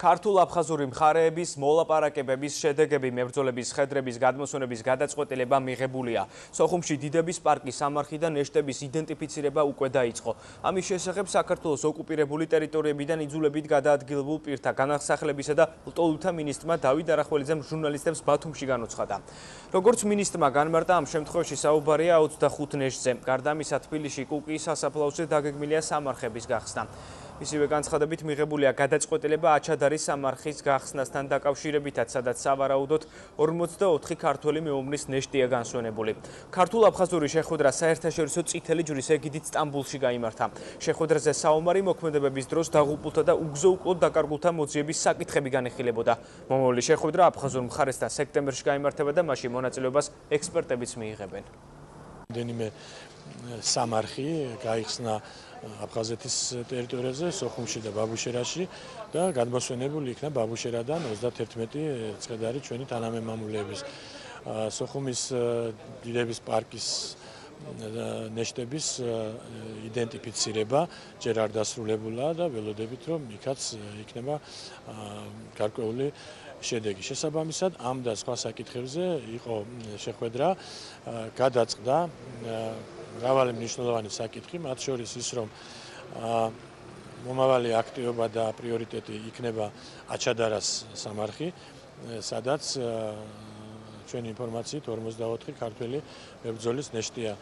ქართულ-აფხაზური მხარეების მოლაპარაკებების შედეგები მებრძოლების ხედრების გადმოსვენების გადაწყვეტილება მიღებულია. სოხუმში დიდების პარკის სამარხი და ნეშტების იდენტიფიცირება უკვე დაიწყო. ამის შესახებ საქართველოს ოკუპირებული ტერიტორიებიდან იძულებით გადაადგილებულ პირთა განახსახლებისა და ლტოლვილთა მინისტრმა დავით არახველიძემ ჟურნალისტებს ბათუმში განუცხადა. როგორც მინისტრმა განმარტა, ამ შემთხვევაში საუბარია 25 ნეშტზე. გარდა ამისა, თბილისში კუკიის სასაფლაოზე დაგეგმილია სამარხების გახსნა. ისივე განცხადებით მიღებულია გადაწყვეტილება აჩადარის სამარხის გახსნასთან დაკავშირებითაც, სადაც სავარაუდოდ 44 ქართველი მეომრის ნეშტია განსვენებული. ქართულ-აფხაზური შეხვედრა საერთაშორისო წითელი ჯვრის ეგიდით სტამბულში გაიმართა. შეხვედრაზე საომარი მოქმედებების დროს დაღუპულთა და უგზო-უკვლოდ დაკარგულთა მოძიების საკითხები განიხილებოდა. მომავალი შეხვედრა აფხაზურ მხარესთან სექტემბერში გაიმართება და მასში მონაწილეობას ექსპერტებიც მიიღებენ. რამდენიმე სამარხი გაიხსნა აფხაზეთის ტერიტორიაზე, სოხუმში და ბაბუშერაში და გადმოსვენებული იქნა ბაბუშერადან 31 წხედარი ჩვენი თანამემამულეების. სოხუმის დიდების პარკის ნეშტების იდენტიფიცირება ჯერ არ დასრულებულა და ველოდებით, რომ იქაც იქნება გარკვეული შედეგი. შესაბამისად, ამ და სხვა საკითხებზე იყო შეხვედრა, გადაწყდა მრავალი მნიშვნელოვანი საკითხი, მათ შორის ის, რომ მომავალი აქტივობა და პრიორიტეტი იქნება აჩადარას სამარხი, სადაც ჩვენი ინფორმაციით 44 ქართველი მებრძოლის ნეშტია